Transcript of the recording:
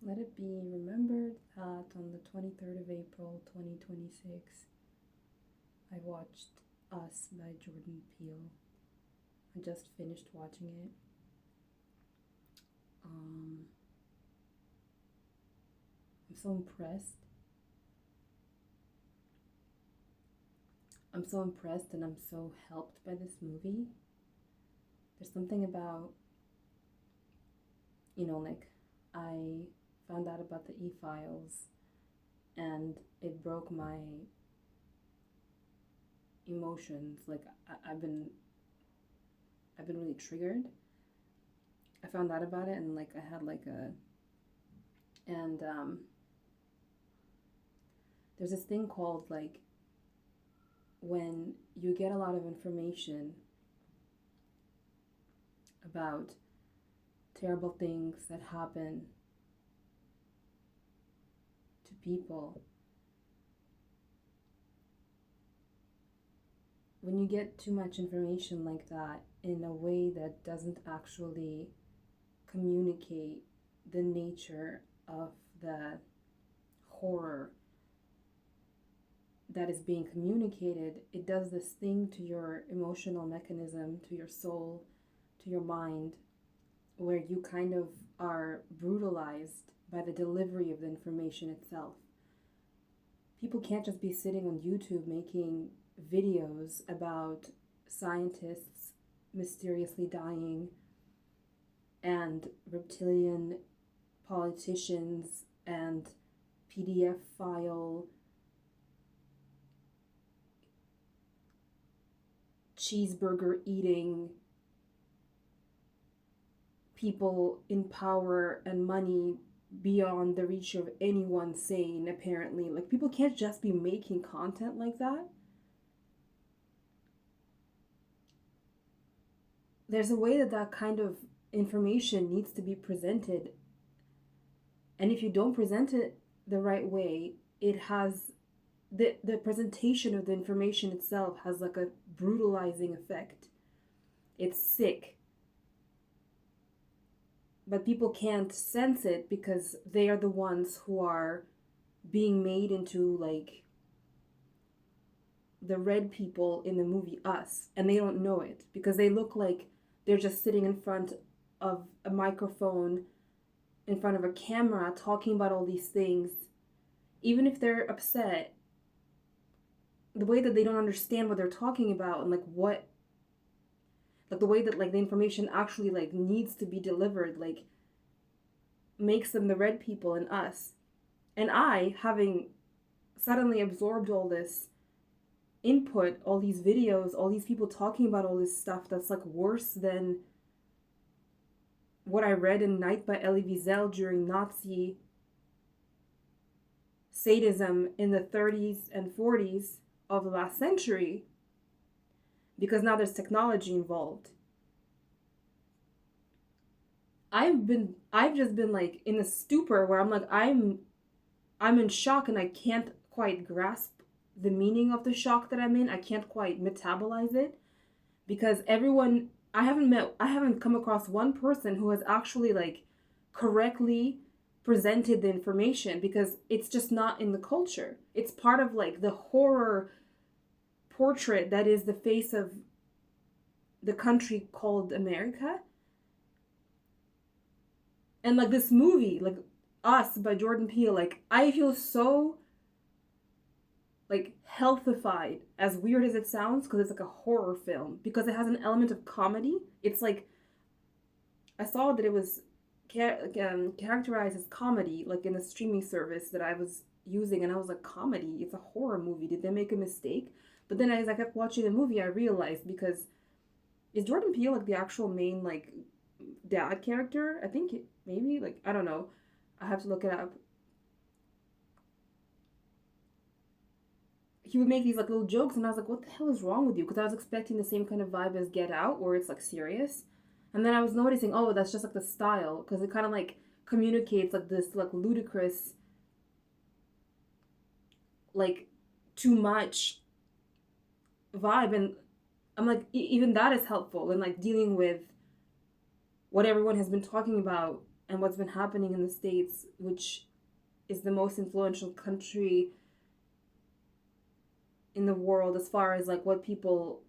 Let it be remembered that on the 23rd of April 2026, I watched Us by Jordan Peele. I just finished watching it. Um, I'm so impressed. I'm so impressed and I'm so helped by this movie. There's something about, like, I found out about the e-files and it broke my emotions. Like, I've been really triggered. I found out about it and like I had like a and there's this thing called like when you get a lot of information about terrible things that happen to people. When you get too much information like that in a way that doesn't actually communicate the nature of the horror that is being communicated, it does this thing to your emotional mechanism, to your soul, to your mind, where you kind of are brutalized by the delivery of the information itself. People can't just be sitting on YouTube making videos about scientists mysteriously dying and reptilian politicians and PDF file cheeseburger eating people in power and money beyond the reach of anyone sane, apparently. Like, people can't just be making content like that. There's a way that that kind of information needs to be presented. And if you don't present it the right way, it has the presentation of the information itself has like a brutalizing effect. It's sick. But people can't sense it because they are the ones who are being made into like the red people in the movie Us, and they don't know it because they look like they're just sitting in front of a microphone, in front of a camera, talking about all these things. Even if they're upset, the way that they don't understand what they're talking about and like the way that like the information actually like needs to be delivered, like makes them the red people in Us. And I, having suddenly absorbed all this input, all these videos, all these people talking about all this stuff that's like worse than what I read in Night by Elie Wiesel during Nazi sadism in the 30s and 40s of the last century, because now there's technology involved. I've just been like in a stupor where I'm like I'm in shock and I can't quite grasp the meaning of the shock that I'm in. I can't quite metabolize it because I haven't come across one person who has actually like correctly presented the information because it's just not in the culture. It's part of like the horror portrait that is the face of the country called America. And like this movie, like Us by Jordan Peele, like I feel so like healthified, as weird as it sounds, because it's like a horror film, because it has an element of comedy. It's like I saw that it was characterized as comedy, like in a streaming service that I was using, and I was like, comedy? It's a horror movie. Did they make a mistake? But then as I kept watching the movie, I realized, because is Jordan Peele like the actual main like dad character? I think maybe, like, I don't know. I have to look it up. He would make these like little jokes, and I was like, what the hell is wrong with you? Because I was expecting the same kind of vibe as Get Out, where it's like serious. And then I was noticing, oh, that's just like the style, because it kind of like communicates like this like ludicrous, like too much vibe. And I'm like, even that is helpful in like dealing with what everyone has been talking about and what's been happening in the States, which is the most influential country in the world as far as like what people